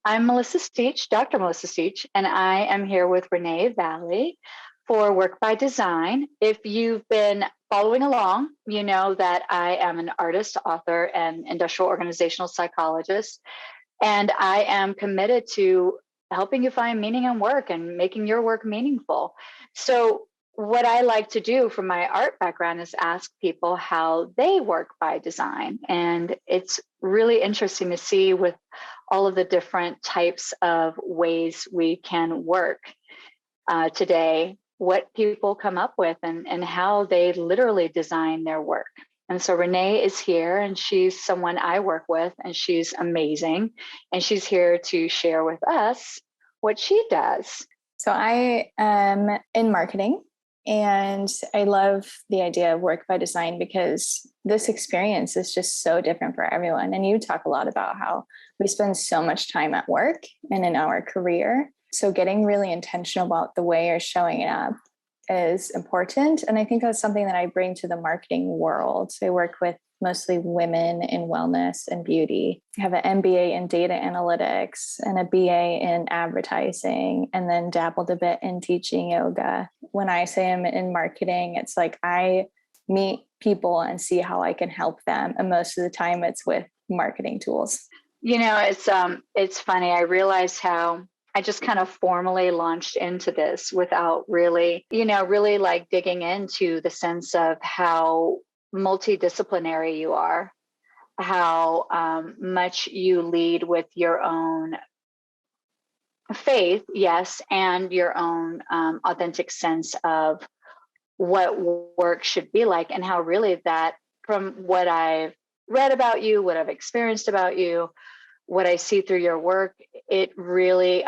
I'm Melissa Steach, Dr. Melissa Steach, and I am here with Renee Valle for Work by Design. If you've been following along, you know that I am an artist, author, and industrial organizational psychologist, and I am committed to helping you find meaning in work and making your work meaningful. So what I like to do from my art background is ask people how they work by design. And it's really interesting to see with all of the different types of ways we can work today, what people come up with and how they literally design their work. And so Renee is here, and she's someone I work with, and she's amazing. And she's here to share with us what she does. So I am in marketing, and I love the idea of work by design because this experience is just so different for everyone. And you talk a lot about how we spend so much time at work and in our career. So getting really intentional about the way you're showing up is important. And I think that's something that I bring to the marketing world. So I work with mostly women in wellness and beauty. I have an MBA in data analytics and a BA in advertising, and then dabbled a bit in teaching yoga. When I say I'm in marketing, it's like I meet people and see how I can help them. And most of the time it's with marketing tools. You know, it's funny. I realized how I just kind of formally launched into this without really, really like digging into the sense of how multidisciplinary you are, how much you lead with your own faith, yes, and your own authentic sense of what work should be like, and how really that, from what I've read about you, what I've experienced about you, what I see through your work, it really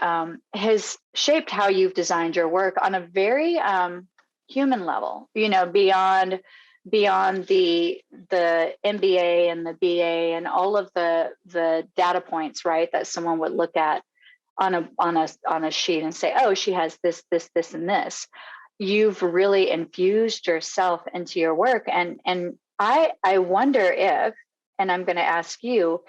has shaped how you've designed your work on a very human level, beyond the MBA and the BA and all of the data points, right, that someone would look at on a sheet and say, oh, she has this, and this. You've really infused yourself into your work. And I wonder if, and I'm going to ask you,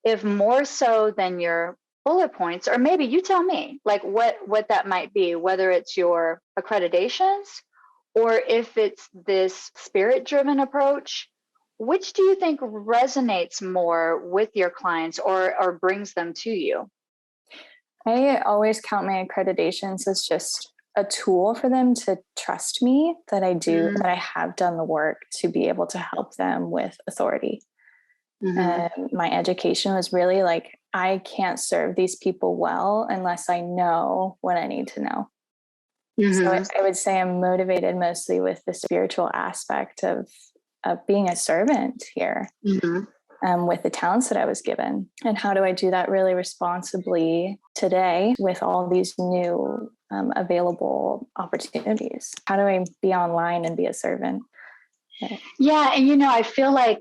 if more so than your bullet points, or maybe you tell me, like what that might be, whether it's your accreditations or if it's this spirit-driven approach, which do you think resonates more with your clients or brings them to you? I always count my accreditations as just a tool for them to trust me that I do, that I have done the work to be able to help them with authority. My education was really like, I can't serve these people well unless I know what I need to know. So I would say I'm motivated mostly with the spiritual aspect of being a servant here, with the talents that I was given. And how do I do that really responsibly today with all these new available opportunities? How do I be online and be a servant? Yeah. And, I feel like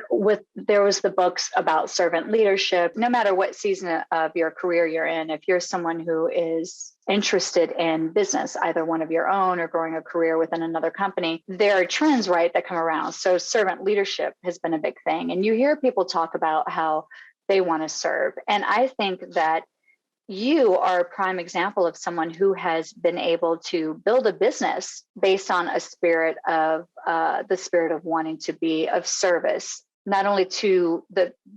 there was the books about servant leadership, no matter what season of your career you're in, if you're someone who is interested in business, either one of your own or growing a career within another company, there are trends, right, that come around. So servant leadership has been a big thing. And you hear people talk about how they want to serve. And I think that you are a prime example of someone who has been able to build a business based on a spirit of the spirit of wanting to be of service, not only to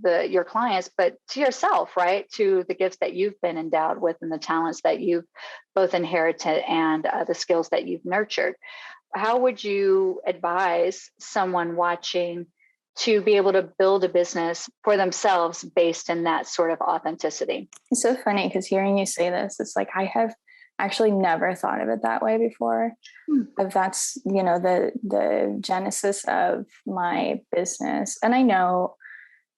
your clients, but to yourself, right? To the gifts that you've been endowed with and the talents that you've both inherited and the skills that you've nurtured. How would you advise someone watching to be able to build a business for themselves based in that sort of authenticity? It's so funny because hearing you say this, it's like I have actually never thought of it that way before. If that's, the genesis of my business. And I know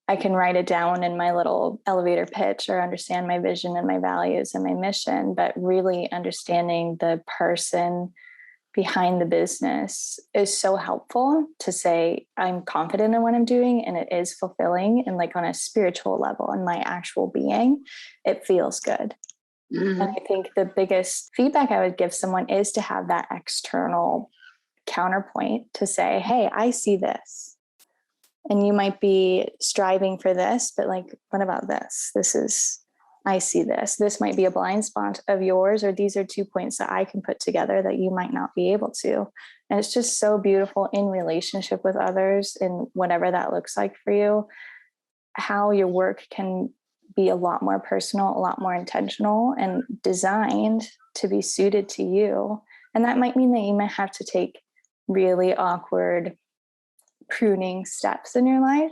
I can write it down in my little elevator pitch or understand my vision and my values and my mission, but really understanding the person behind the business is so helpful to say, I'm confident in what I'm doing and it is fulfilling. And like on a spiritual level and my actual being, it feels good. And I think the biggest feedback I would give someone is to have that external counterpoint to say, hey, I see this. And you might be striving for this, but like, what about this? This is I see this. This might be a blind spot of yours, or these are 2 points that I can put together that you might not be able to. And it's just so beautiful in relationship with others, and whatever that looks like for you, how your work can be a lot more personal, a lot more intentional, and designed to be suited to you. And that might mean that you might have to take really awkward pruning steps in your life.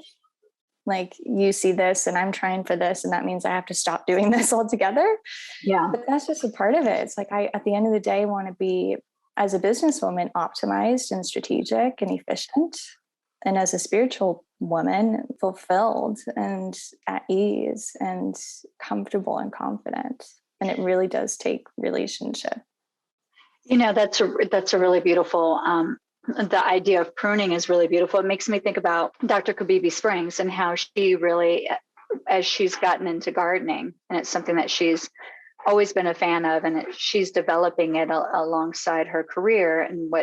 Like, you see this and I'm trying for this, and that means I have to stop doing this altogether. Yeah. But that's just a part of it. It's like, I, at the end of the day, want to be, as a businesswoman, optimized and strategic and efficient. And as a spiritual woman, fulfilled and at ease and comfortable and confident. And it really does take relationship. You know, that's a really beautiful, the idea of pruning is really beautiful. It makes me think about Dr. Kabibi Springs and how she really, as she's gotten into gardening, and it's something that she's always been a fan of, and she's developing it alongside her career, and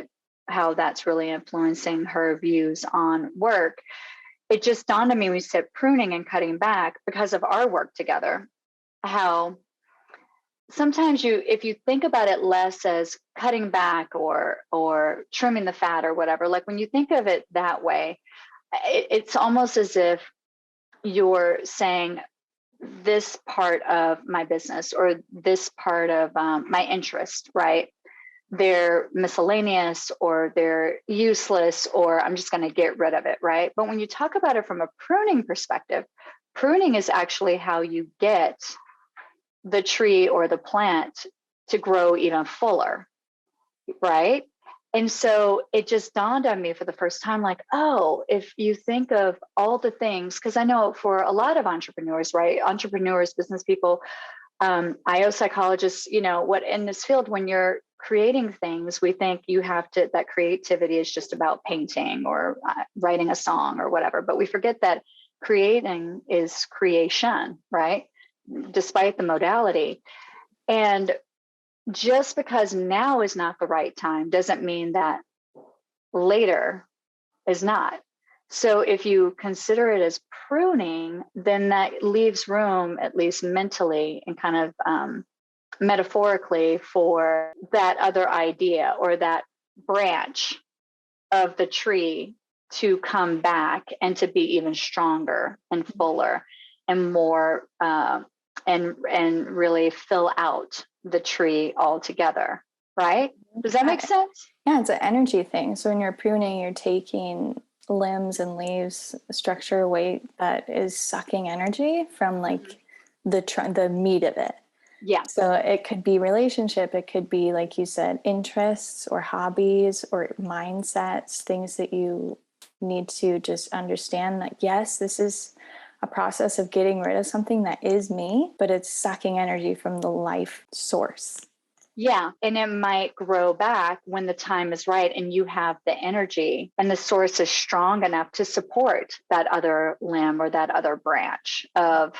how that's really influencing her views on work. It just dawned on me when we said pruning and cutting back, because of our work together, how sometimes if you think about it less as cutting back or trimming the fat or whatever, like when you think of it that way, it's almost as if you're saying, this part of my business or this part of my interest, right? They're miscellaneous, or they're useless, or I'm just going to get rid of it, right? But when you talk about it from a pruning perspective, pruning is actually how you get the tree or the plant to grow even fuller, right? And so it just dawned on me for the first time, like, oh, if you think of all the things, because I know for a lot of entrepreneurs, right? Entrepreneurs, business people, IO psychologists, you know, what in this field, when you're creating things, we think you have to, that creativity is just about painting or writing a song or whatever. But we forget that creating is creation, right? Despite the modality. And just because now is not the right time doesn't mean that later is not. So if you consider it as pruning, then that leaves room, at least mentally and kind of metaphorically, for that other idea or that branch of the tree to come back and to be even stronger and fuller and more and really fill out the tree altogether, right? Does that make sense? Yeah, it's an energy thing. So when you're pruning, you're taking limbs and leaves, structure away that is sucking energy from like the meat of it. Yeah. So it could be relationship. It could be, like you said, interests or hobbies or mindsets, things that you need to just understand that, yes, this is a process of getting rid of something that is me, but it's sucking energy from the life source. Yeah. And it might grow back when the time is right and you have the energy and the source is strong enough to support that other limb or that other branch of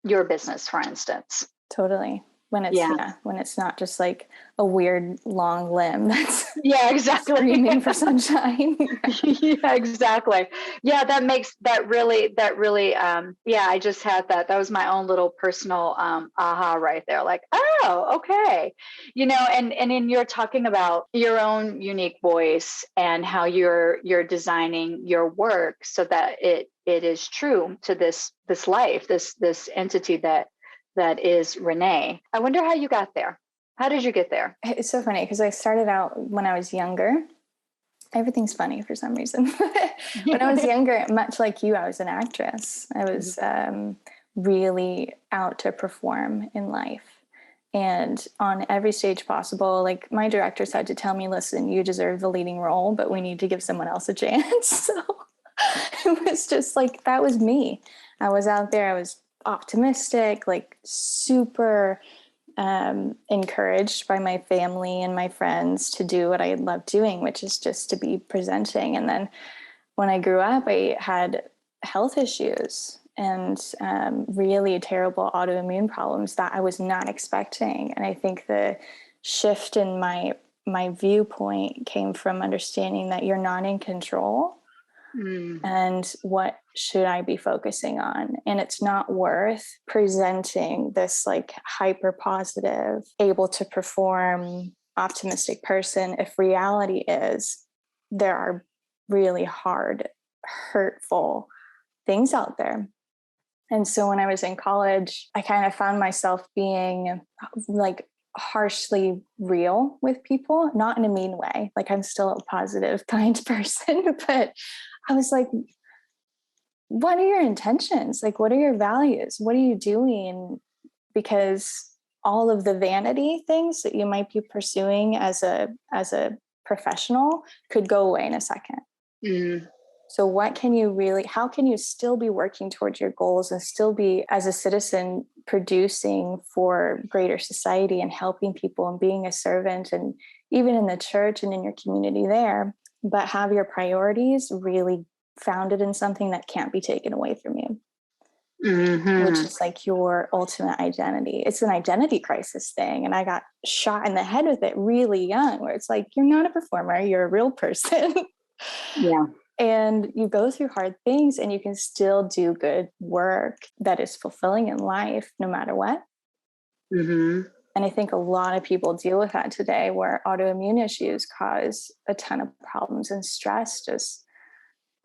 your business, for instance. Totally. When it's not just like a weird long limb that's exactly screaming for sunshine. Yeah, exactly. Yeah, that really I just had that was my own little personal aha right there, like, oh, okay. You know, and in you're talking about your own unique voice and how you're designing your work so that it is true to this life, this entity that is Renee. I wonder how you got there. How did you get there? It's so funny because I started out when I was younger. Everything's funny for some reason. When I was younger, much like you, I was an actress. I was really out to perform in life. And on every stage possible, like my directors had to tell me, listen, you deserve the leading role, but we need to give someone else a chance. So it was just like, that was me. I was out there. I was optimistic, like super encouraged by my family and my friends to do what I love doing, which is just to be presenting. And then when I grew up, I had health issues and really terrible autoimmune problems that I was not expecting. And I think the shift in my viewpoint came from understanding that you're not in control. And what should I be focusing on? And it's not worth presenting this like hyper positive, able to perform, optimistic person if reality is there are really hard, hurtful things out there. And so when I was in college, I kind of found myself being like harshly real with people, not in a mean way. Like I'm still a positive, kind person, but I was like, what are your intentions? Like, what are your values? What are you doing? Because all of the vanity things that you might be pursuing as a professional could go away in a second. Mm. So how can you still be working towards your goals and still be, as a citizen, producing for greater society and helping people and being a servant, and even in the church and in your community there, but have your priorities really founded in something that can't be taken away from you, which is like your ultimate identity. It's an identity crisis thing. And I got shot in the head with it really young, where it's like, you're not a performer, you're a real person. Yeah. And you go through hard things and you can still do good work that is fulfilling in life, no matter what. Mm-hmm. And I think a lot of people deal with that today, where autoimmune issues cause a ton of problems, and stress just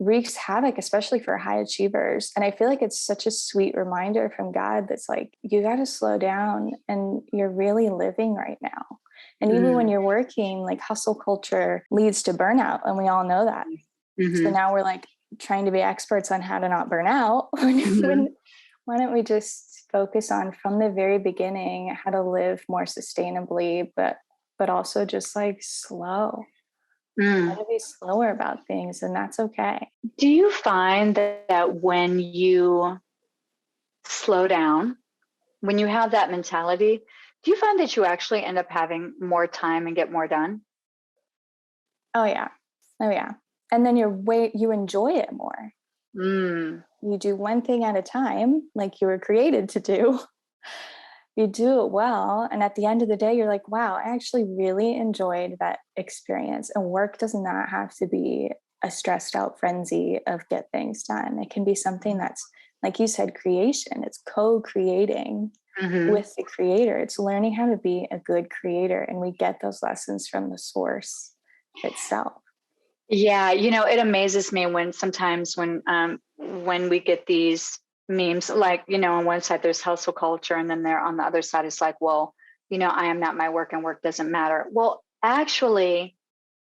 wreaks havoc, especially for high achievers. And I feel like it's such a sweet reminder from God that's like, you got to slow down and you're really living right now. And even when you're working, like hustle culture leads to burnout. And we all know that. So now we're like trying to be experts on how to not burn out. Why don't we just focus on, from the very beginning, how to live more sustainably, but also just like slow. Try to be slower about things, and that's okay. Do you find that when you slow down, when you have that mentality, do you find that you actually end up having more time and get more done? Oh yeah. And then you enjoy it more. You do one thing at a time, like you were created to do. You do it well. And at the end of the day, you're like, wow, I actually really enjoyed that experience. And work does not have to be a stressed out frenzy of get things done. It can be something that's, like you said, creation. It's co-creating with the creator. It's learning how to be a good creator. And we get those lessons from the source itself. Yeah, it amazes me when sometimes when we get these memes, like, on one side there's hustle culture, and then on the other side it's like, well, I am not my work and work doesn't matter. Well, actually,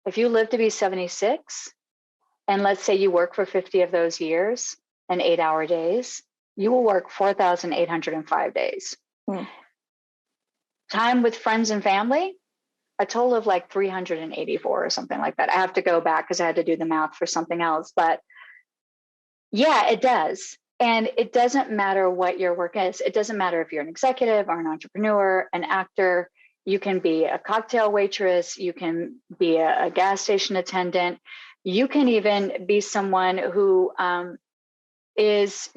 if you live to be 76, and let's say you work for 50 of those years and 8-hour days, you will work 4,805 days. Time with friends and family, a total of like 384 or something like that. I have to go back because I had to do the math for something else. But yeah, it does. And it doesn't matter what your work is. It doesn't matter if you're an executive or an entrepreneur, an actor. You can be a cocktail waitress. You can be a gas station attendant. You can even be someone who is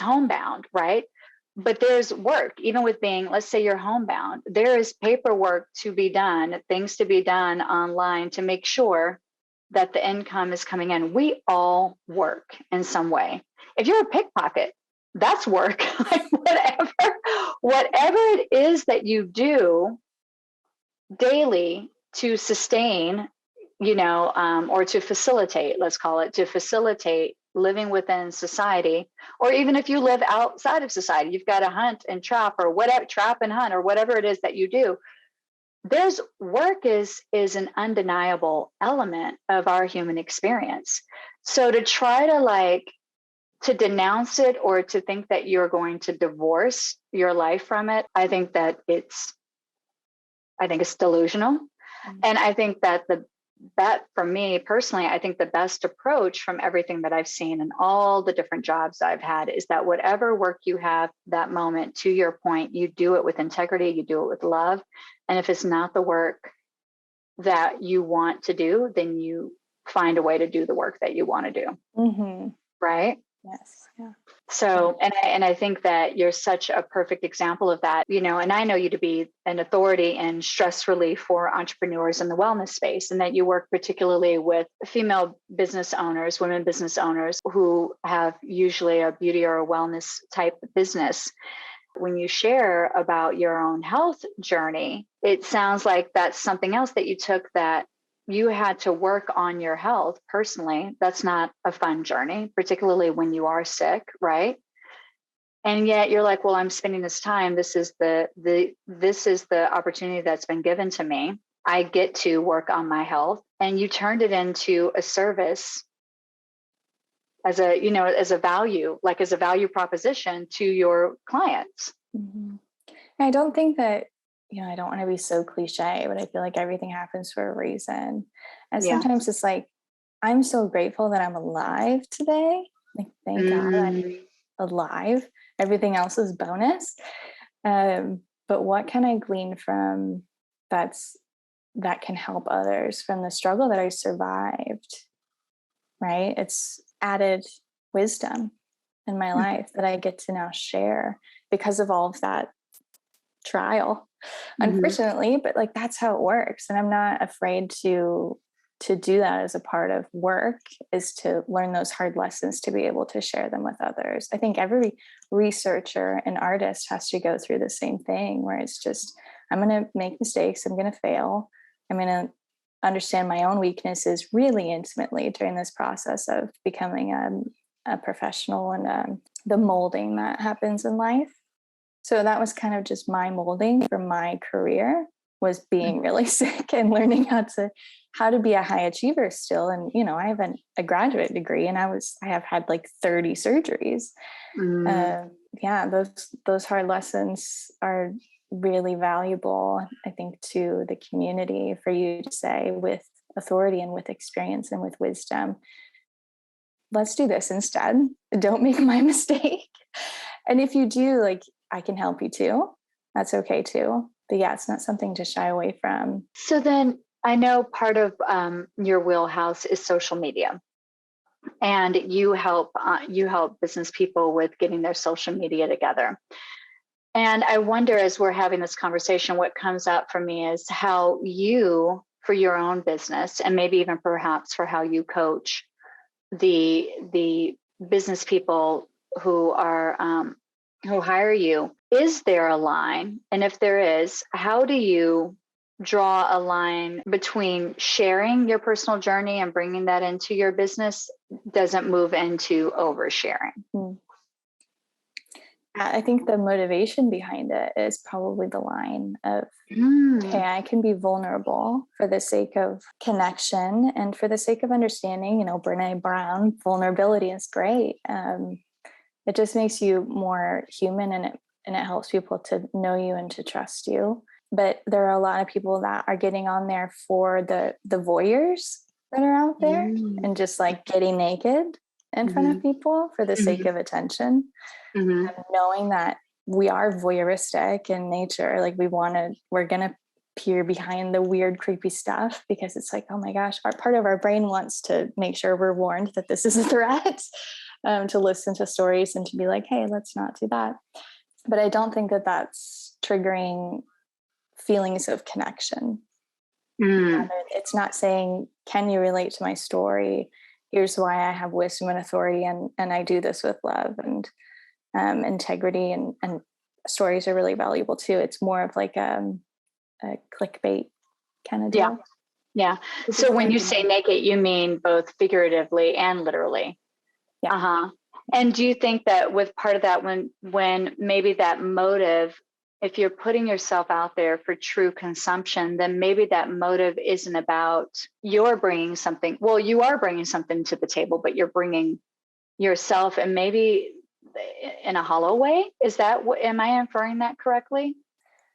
homebound, right? But there's work, even with being, let's say you're homebound, there is paperwork to be done, things to be done online to make sure that the income is coming in. We all work in some way. If you're a pickpocket, that's work. Like whatever it is that you do daily to sustain, or to facilitate, let's call it, to facilitate living within society, or even if you live outside of society, you've got to hunt and trap, or whatever, trap and hunt, or whatever it is that you do. There's work is an undeniable element of our human experience. So to try to denounce it, or to think that you're going to divorce your life from it, I think it's delusional. And I think that for me personally, I think the best approach from everything that I've seen and all the different jobs I've had is that whatever work you have that moment, to your point, you do it with integrity, you do it with love. And if it's not the work that you want to do, then you find a way to do the work that you want to do. Right? Yes. Yeah. So, and I think that you're such a perfect example of that, and I know you to be an authority in stress relief for entrepreneurs in the wellness space, and that you work particularly with female business owners, women business owners who have usually a beauty or a wellness type business. When you share about your own health journey, it sounds like that's something else that you took, that you had to work on your health personally. That's not a fun journey, particularly when you are sick, right? And yet you're like, well, I'm spending this time. This is the opportunity that's been given to me. I get to work on my health. And you turned it into a service as a value, like as a value proposition to your clients. Mm-hmm. I don't think that, I don't want to be so cliche, but I feel like everything happens for a reason. And sometimes it's like, I'm so grateful that I'm alive today. Like, thank God I'm alive. Everything else is bonus. But what can I glean from that can help others from the struggle that I survived, right? It's added wisdom in my life that I get to now share because of all of that trial, unfortunately, but like, that's how it works. And I'm not afraid to do that as a part of work, is to learn those hard lessons to be able to share them with others. I think every researcher and artist has to go through the same thing, where it's just, I'm going to make mistakes. I'm going to fail. I'm going to understand my own weaknesses really intimately during this process of becoming a professional, and the molding that happens in life. So that was kind of just my molding for my career, was being really sick and learning how to be a high achiever still. And, I have a graduate degree, and I have had like 30 surgeries. Those hard lessons are really valuable, I think, to the community, for you to say with authority and with experience and with wisdom, let's do this instead. Don't make my mistake. And if you do, like, I can help you too. That's okay too. But yeah, it's not something to shy away from. So then I know part of your wheelhouse is social media, and you help business people with getting their social media together. And I wonder, as we're having this conversation, what comes up for me is how you, for your own business, and maybe even perhaps for how you coach the business people who are who hire you, is there a line? And if there is, how do you draw a line between sharing your personal journey and bringing that into your business doesn't move into oversharing? I think the motivation behind it is probably the line of, okay, I can be vulnerable for the sake of connection and for the sake of understanding. Brene Brown, vulnerability is great. It just makes you more human, and it helps people to know you and to trust you. But there are a lot of people that are getting on there for the voyeurs that are out there, and just like getting naked in front of people for the sake of attention. And knowing that we are voyeuristic in nature, like we're going to peer behind the weird, creepy stuff, because it's like, oh my gosh, part of our brain wants to make sure we're warned that this is a threat, to listen to stories and to be like, hey, let's not do that. But I don't think that that's triggering feelings of connection. It's not saying, can you relate to my story? Here's why I have wisdom and authority, and I do this with love and integrity, and stories are really valuable too. It's more of like a clickbait kind of deal. Yeah. So when you say naked, you mean both figuratively and literally. Yeah. And do you think that with part of that, when maybe that motive, if you're putting yourself out there for true consumption, then maybe that motive isn't about you're bringing something. Well, you are bringing something to the table, but you're bringing yourself, and maybe in a hollow way. Am I inferring that correctly?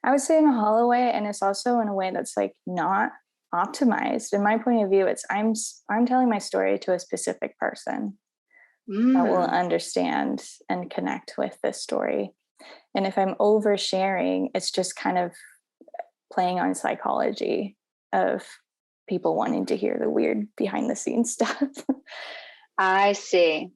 I would say in a hollow way, and it's also in a way that's like not optimized. In my point of view, it's I'm telling my story to a specific person that will understand and connect with this story. And if I'm oversharing, it's just kind of playing on psychology of people wanting to hear the weird behind the scenes stuff. I see.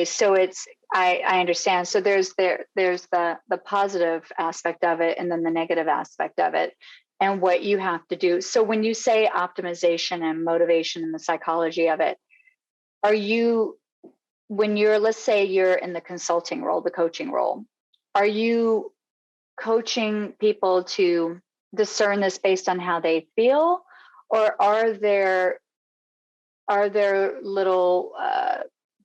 So it's I understand. So there's the positive aspect of it, and then the negative aspect of it, and what you have to do. So when you say optimization and motivation and the psychology of it, are you, when you're, let's say you're in the consulting role, the coaching role, are you coaching people to discern this based on how they feel, or are there little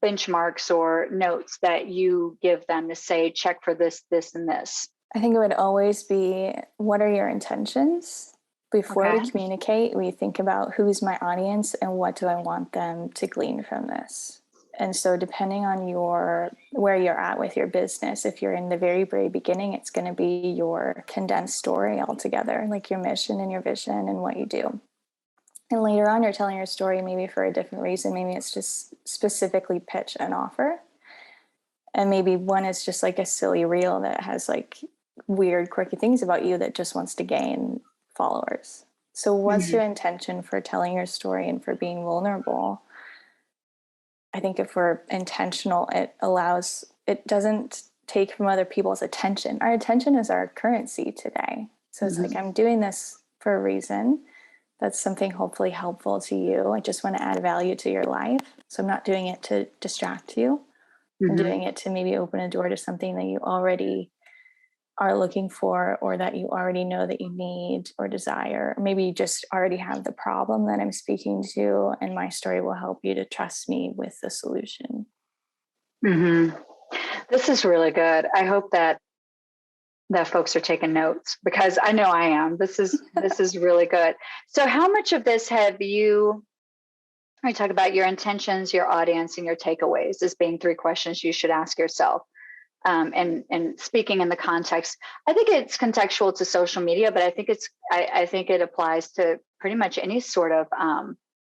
benchmarks or notes that you give them to say, check for this, this, and this? I think it would always be, what are your intentions? Before Okay. we communicate, we think about who's my audience and what do I want them to glean from this. And so depending on where you're at with your business, if you're in the very, very beginning, it's going to be your condensed story altogether, like your mission and your vision and what you do. And later on, you're telling your story maybe for a different reason. Maybe it's just specifically pitch an offer. And maybe one is just like a silly reel that has like weird, quirky things about you that just wants to gain followers. So what's your intention for telling your story and for being vulnerable? I think if we're intentional, it doesn't take from other people's attention. Our attention is our currency today. So it's like, I'm doing this for a reason. That's something hopefully helpful to you. I just want to add value to your life. So I'm not doing it to distract you. I'm doing it to maybe open a door to something that you already are looking for, or that you already know that you need or desire. Or maybe you just already have the problem that I'm speaking to, and my story will help you to trust me with the solution. This is really good. I hope that folks are taking notes, because I know I am. This is really good. So how much of this have you, I talk about your intentions, your audience, and your takeaways as being 3 questions you should ask yourself. And speaking in the context, I think it's contextual to social media, but I think it applies to pretty much any sort of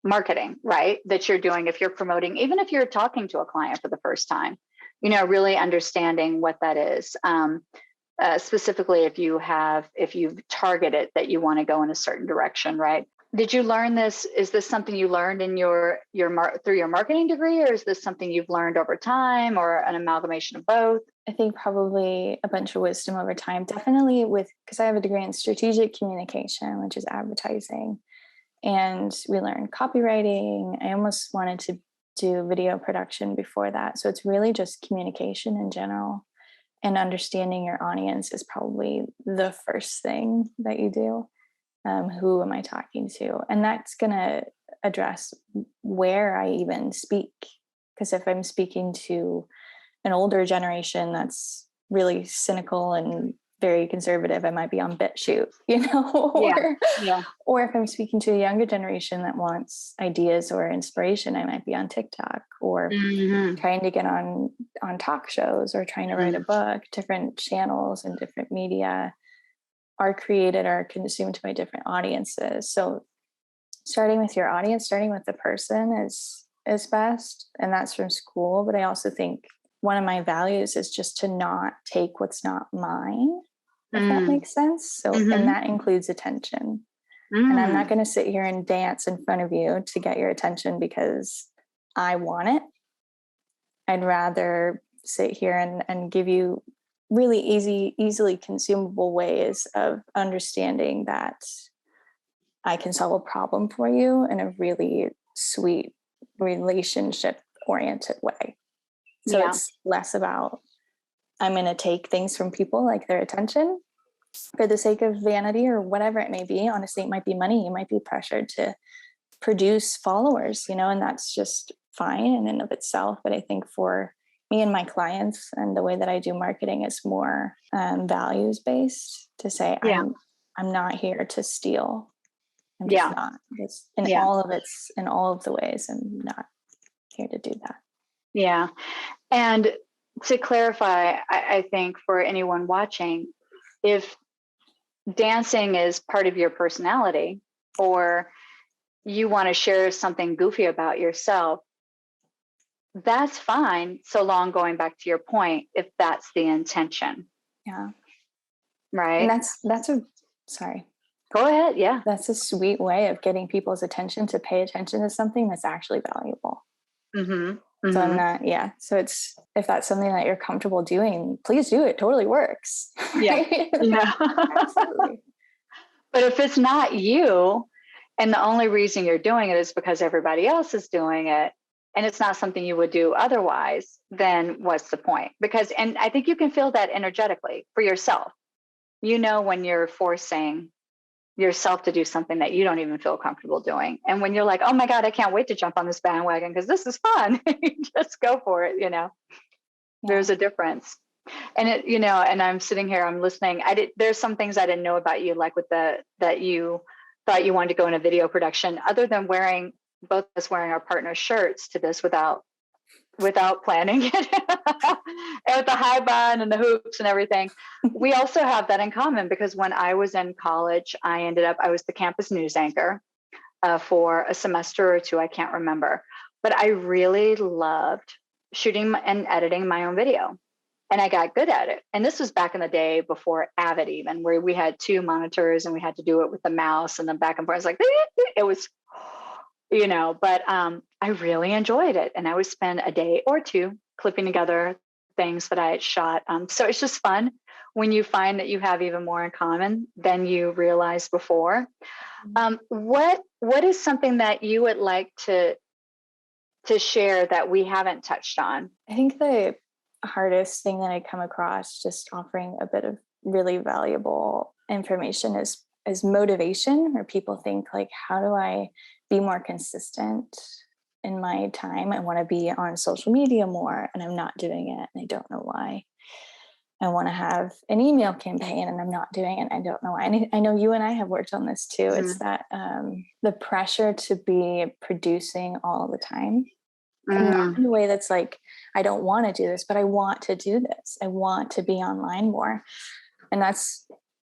marketing, right? That you're doing, if you're promoting, even if you're talking to a client for the first time, really understanding what that is. Specifically, if you've targeted that you want to go in a certain direction, right? Did you learn this? Is this something you learned in through your marketing degree, or is this something you've learned over time, or an amalgamation of both? I think probably a bunch of wisdom over time. Definitely because I have a degree in strategic communication, which is advertising, and we learned copywriting. I almost wanted to do video production before that. So it's really just communication in general, and understanding your audience is probably the first thing that you do. Who am I talking to? And that's going to address where I even speak. Because if I'm speaking to an older generation that's really cynical and very conservative, I might be on BitChute, or if I'm speaking to a younger generation that wants ideas or inspiration, I might be on TikTok, or trying to get on talk shows, or trying to write a book. Different channels and different media are created or consumed by different audiences. So starting with your audience, starting with the person is best. And that's from school. But I also think one of my values is just to not take what's not mine, if that makes sense. So, and that includes attention. And I'm not going to sit here and dance in front of you to get your attention because I want it. I'd rather sit here and give you really easily consumable ways of understanding that I can solve a problem for you in a really sweet, relationship oriented way. So it's less about, I'm going to take things from people, like their attention, for the sake of vanity or whatever it may be. Honestly, it might be money. You might be pressured to produce followers, and that's just fine in and of itself. But I think for me and my clients, and the way that I do marketing is more values based, to say, I'm not here to steal. I'm just not. It's in all of the ways. I'm not here to do that. Yeah. And to clarify, I think for anyone watching, if dancing is part of your personality, or you want to share something goofy about yourself, that's fine, so long, going back to your point, if that's the intention. Yeah. Right. And sorry. Go ahead. Yeah. That's a sweet way of getting people's attention, to pay attention to something that's actually valuable. So I'm Mhm. not, yeah. So it's, if that's something that you're comfortable doing, please do it. Totally works. Yeah. Right? Yeah. Absolutely. But if it's not you, and the only reason you're doing it is because everybody else is doing it, and it's not something you would do otherwise, then what's the point? Because, and I think you can feel that energetically for yourself. You know, when you're forcing yourself to do something that you don't even feel comfortable doing. And when you're like, oh my God, I can't wait to jump on this bandwagon because this is fun. Just go for it, Yeah. there's a difference. And and I'm sitting here, I'm listening. There's some things I didn't know about you, like with that you thought you wanted to go in a video production, other than both of us wearing our partner shirts to this without planning it. And with the high bun and the hoops and everything. We also have that in common because when I was in college, I was the campus news anchor for a semester or two, I can't remember. But I really loved shooting and editing my own video. And I got good at it. And this was back in the day before Avid, even, where we had two monitors and we had to do it with the mouse and then back and forth. It's like, it was, but I really enjoyed it. And I would spend a day or two clipping together things that I had shot. So it's just fun when you find that you have even more in common than you realized before. What is something that you would like to share that we haven't touched on? I think the hardest thing that I come across just offering a bit of really valuable information is motivation, where people think like, how do I be more consistent in my time? I want to be on social media more and I'm not doing it and I don't know why. I want to have an email campaign and I'm not doing it. I don't know why. And I know you and I have worked on this too. It's that the pressure to be producing all the time. And not in a way that's like, I don't want to do this, but I want to do this. I want to be online more. And that's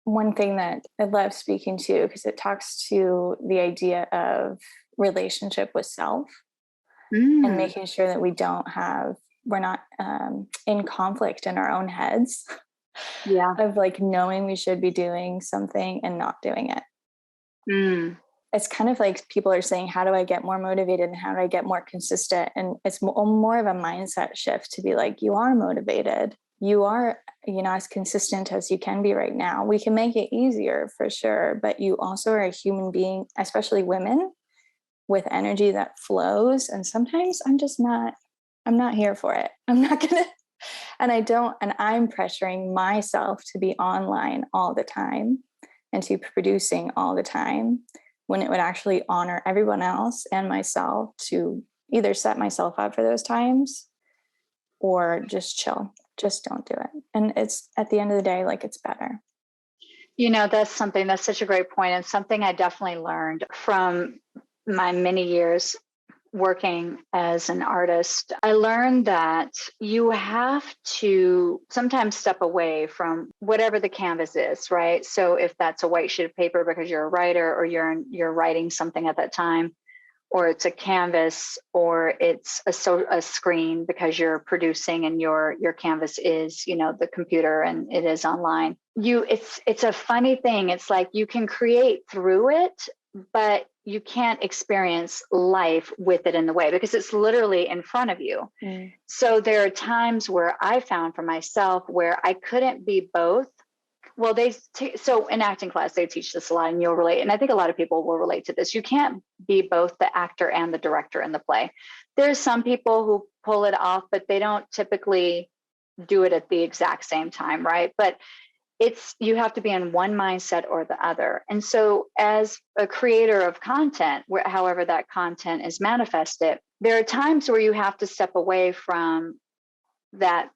one thing that I love speaking to, because it talks to the idea of relationship with self and Mm. making sure that we're not in conflict in our own heads Yeah. of like knowing we should be doing something and not doing it. Mm. It's kind of like people are saying, how do I get more motivated and how do I get more consistent? And it's more of a mindset shift to be like, you are motivated. You are, as consistent as you can be right now. We can make it easier for sure, but you also are a human being, especially women, with energy that flows. And sometimes I'm not here for it. I'm not going to, and I'm pressuring myself to be online all the time and to producing all the time, when it would actually honor everyone else and myself to either set myself up for those times or just chill. Just don't do it. And it's at the end of the day, like, it's better. That's such a great point, and something I definitely learned from my many years working as an artist. I learned that you have to sometimes step away from whatever the canvas is, right? So if that's a white sheet of paper because you're a writer or you're writing something at that time, or it's a canvas, or it's a screen because you're producing and your canvas is the computer and it is online. It's a funny thing. It's like you can create through it, but you can't experience life with it in the way because it's literally in front of you. So there are times where I found for myself where I couldn't be both. Well, so in acting class, they teach this a lot and you'll relate. And I think a lot of people will relate to this. You can't be both the actor and the director in the play. There's some people who pull it off, but they don't typically do it at the exact same time, right? But you have to be in one mindset or the other. And so as a creator of content, however that content is manifested, there are times where you have to step away from that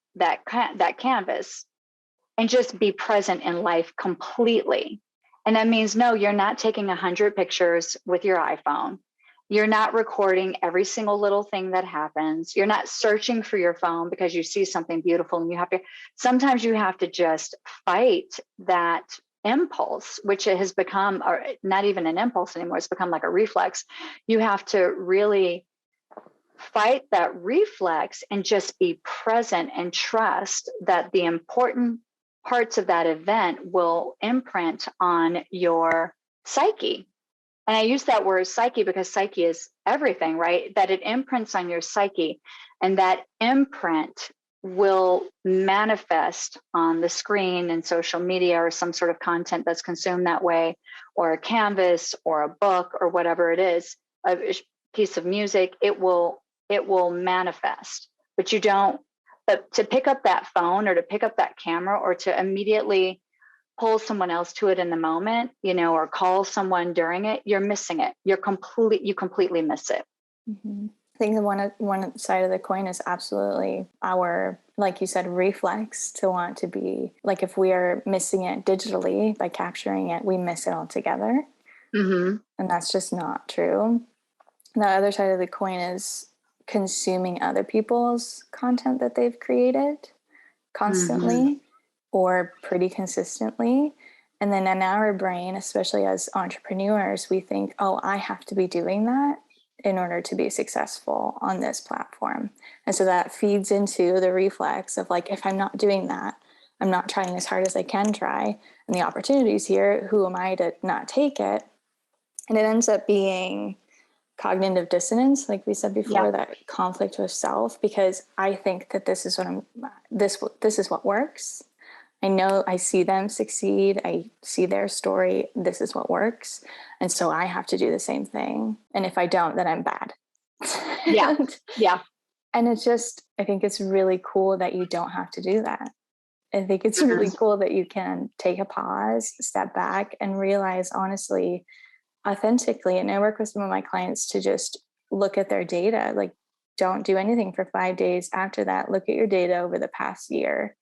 canvas and just be present in life completely. And that means, no, you're not taking 100 pictures with your iPhone. You're not recording every single little thing that happens. You're not searching for your phone because you see something beautiful and sometimes you have to just fight that impulse, which it has become, or not even an impulse anymore. It's become like a reflex. You have to really fight that reflex and just be present and trust that the important parts of that event will imprint on your psyche. And I use that word psyche because psyche is everything, right? That it imprints on your psyche, and that imprint will manifest on the screen and social media or some sort of content that's consumed that way, or a canvas or a book or whatever it is, a piece of music. It will manifest, but you don't. But to pick up that phone or to pick up that camera or to immediately pull someone else to it in the moment, or call someone during it, you're missing it. You completely miss it. Mm-hmm. I think the one side of the coin is absolutely our, like you said, reflex to want to be like, if we are missing it digitally by capturing it, we miss it altogether. Mm-hmm. And that's just not true. The other side of the coin is consuming other people's content that they've created constantly, Mm-hmm. or pretty consistently. And then in our brain, especially as entrepreneurs, we think, oh, I have to be doing that in order to be successful on this platform. And so that feeds into the reflex of like, if I'm not doing that, I'm not trying as hard as I can try, and the opportunity's here, who am I to not take it? And it ends up being cognitive dissonance, like we said before, that conflict with self, because I think that this is what works. I know, I see them succeed. I see their story. This is what works. And so I have to do the same thing. And if I don't, then I'm bad. Yeah. Yeah. And it's just, I think it's really cool that you don't have to do that. I think it's really cool that you can take a pause, step back, and realize, honestly, authentically. And I work with some of my clients to just look at their data. Like, don't do anything for 5 days. After that, look at your data over the past year,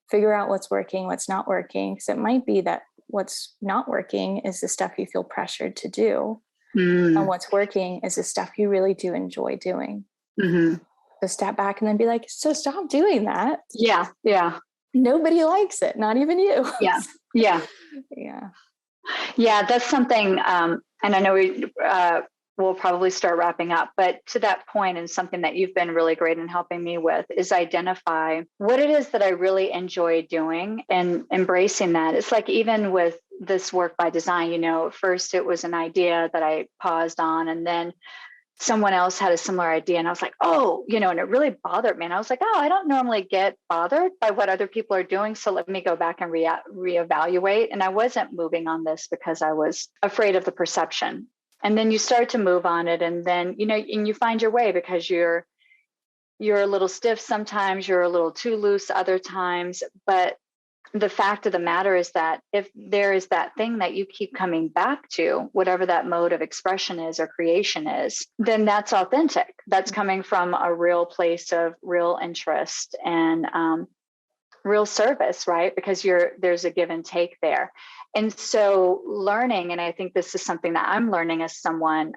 figure out what's working, what's not working. Because it might be that what's not working is the stuff you feel pressured to do. And what's working is the stuff you really do enjoy doing. Mm-hmm. So step back and then be like, so stop doing that. Yeah. Yeah. Nobody likes it, not even you. Yeah. Yeah. Yeah. Yeah. That's something. And I know we'll probably start wrapping up, but to that point, and something that you've been really great in helping me with, is identify what it is that I really enjoy doing and embracing that. It's like, even with this work by design, first it was an idea that I paused on, and then someone else had a similar idea, and I was like, oh, and it really bothered me. And I was like, oh, I don't normally get bothered by what other people are doing, so let me go back and reevaluate. And I wasn't moving on this because I was afraid of the perception. And then you start to move on it, and then and you find your way, because you're a little stiff sometimes, you're a little too loose other times. But the fact of the matter is that if there is that thing that you keep coming back to, whatever that mode of expression is or creation is, then that's authentic. That's coming from a real place of real interest and real service, right? Because there's a give and take there. And so learning, and I think this is something that I'm learning as someone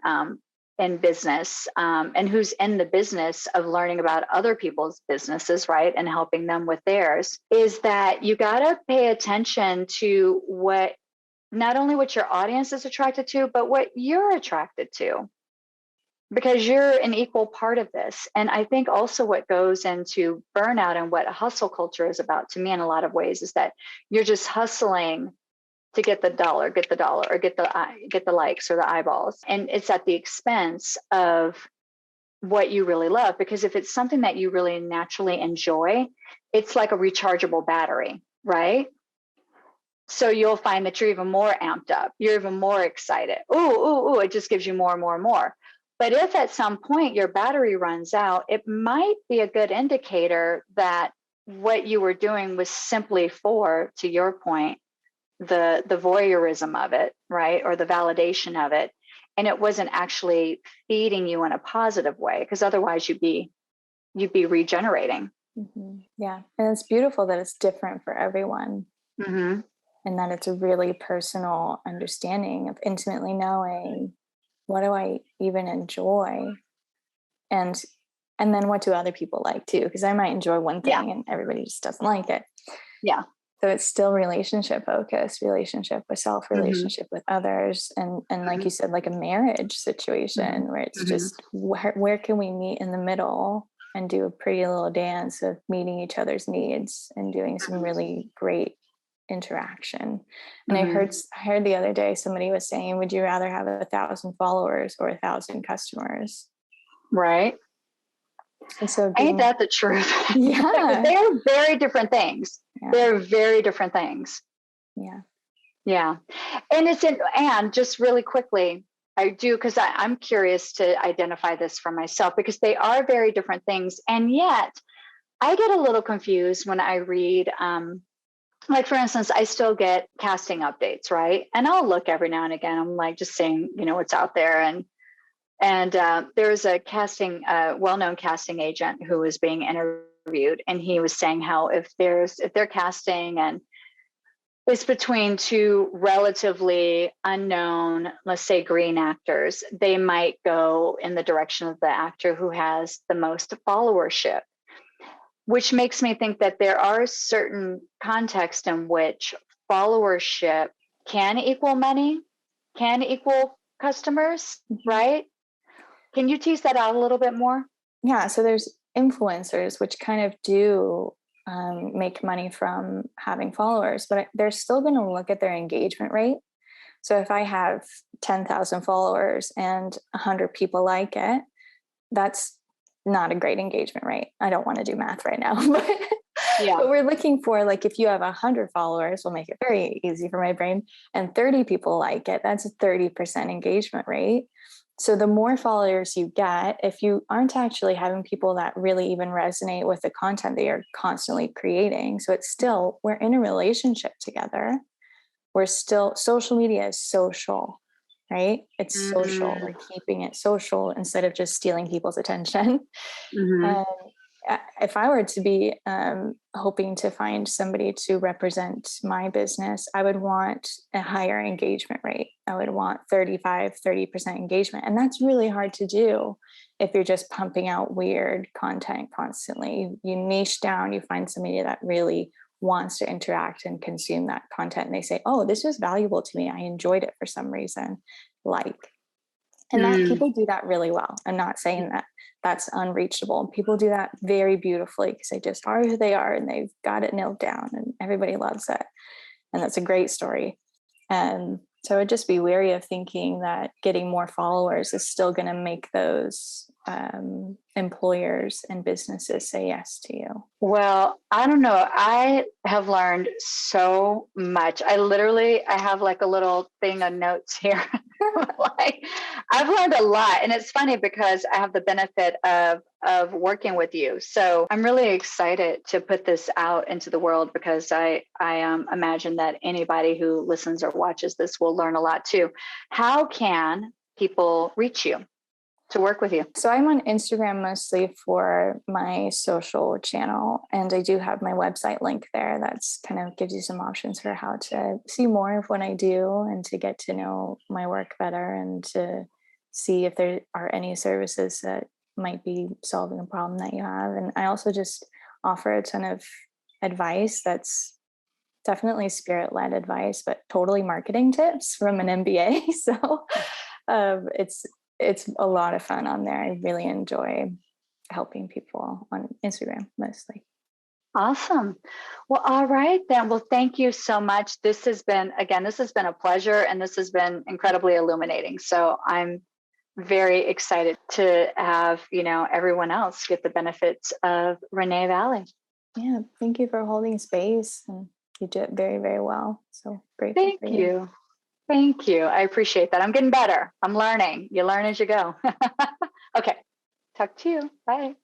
in business, and who's in the business of learning about other people's businesses, right? And helping them with theirs, is that you got to pay attention to not only what your audience is attracted to, but what you're attracted to, because you're an equal part of this. And I think also what goes into burnout and what hustle culture is about, to me, in a lot of ways, is that you're just hustling to get the dollar, or get the likes or the eyeballs. And it's at the expense of what you really love. Because if it's something that you really naturally enjoy, it's like a rechargeable battery, right? So you'll find that you're even more amped up. You're even more excited. Ooh, it just gives you more and more and more. But if at some point your battery runs out, it might be a good indicator that what you were doing was simply for, to your point, the voyeurism of it, right? Or the validation of it. And it wasn't actually feeding you in a positive way, because otherwise you'd be regenerating. Mm-hmm. Yeah. And it's beautiful that it's different for everyone. Mm-hmm. And that it's a really personal understanding of intimately knowing, what do I even enjoy? And then what do other people like too? Because I might enjoy one thing and everybody just doesn't like it. Yeah. So it's still relationship focused, relationship with self, relationship with others. And like you said, like a marriage situation where it's just where can we meet in the middle and do a pretty little dance of meeting each other's needs and doing some really great interaction. And Mhm. I heard the other day somebody was saying, would you rather have 1,000 followers or 1,000 customers? Right. And so Ain't being, that the truth? yeah, They're very different things. yeah, They're very different things. yeah. Yeah. And just really quickly, I do, because I'm curious to identify this for myself because they are very different things. And yet I get a little confused when I read, like for instance, I still get casting updates, right? And I'll look every now and again. I'm like just seeing, what's out there. And there's a well-known casting agent who was being interviewed, and he was saying how if they're casting and it's between two relatively unknown, let's say green actors, they might go in the direction of the actor who has the most followership, which makes me think that there are certain contexts in which followership can equal money, can equal customers, Mhm. right? Can you tease that out a little bit more? Yeah. So there's influencers, which kind of do make money from having followers, but they're still going to look at their engagement rate. So if I have 10,000 followers and 100 people like it, that's not a great engagement rate. I don't want to do math right now, Yeah. but we're looking for, like, if you have 100 followers, we'll make it very easy for my brain, and 30 people like it, that's a 30% engagement rate. So the more followers you get, if you aren't actually having people that really even resonate with the content that you're constantly creating, so it's still, we're in a relationship together. We're still, social media is social, right? It's social. We're Mm-hmm. keeping it social instead of just stealing people's attention. Mm-hmm. And if I were to be hoping to find somebody to represent my business, I would want a higher engagement rate. I would want 30% engagement. And that's really hard to do if you're just pumping out weird content constantly. You niche down, you find somebody that really wants to interact and consume that content. And they say, oh, this was valuable to me. I enjoyed it for some reason. And that Mm. people do that really well. I'm not saying that that's unreachable. People do that very beautifully because they just are who they are and they've got it nailed down and everybody loves it. And that's a great story. And so I'd just be wary of thinking that getting more followers is still going to make those employers and businesses say yes to you. Well, I don't know. I have learned so much. I have like a little thing of notes here. Like I've learned a lot, and it's funny because I have the benefit of working with you. So I'm really excited to put this out into the world because I imagine that anybody who listens or watches this will learn a lot too. How can people reach you to work with you? So I'm on Instagram mostly for my social channel, and I do have my website link there. That's kind of gives you some options for how to see more of what I do and to get to know my work better and to see if there are any services that might be solving a problem that you have. And I also just offer a ton of advice that's definitely spirit-led advice, but totally marketing tips from an MBA. So it's a lot of fun on there. I really enjoy helping people on Instagram mostly. Awesome. Well, all right then. Well, thank you so much. This has been a pleasure and this has been incredibly illuminating. So I'm very excited to have, everyone else get the benefits of Renee Valle. Yeah, thank you for holding space, and you do it very, very well. So grateful Thank for you. you. Thank you. I appreciate that. I'm getting better. I'm learning. You learn as you go. Okay. Talk to you. Bye.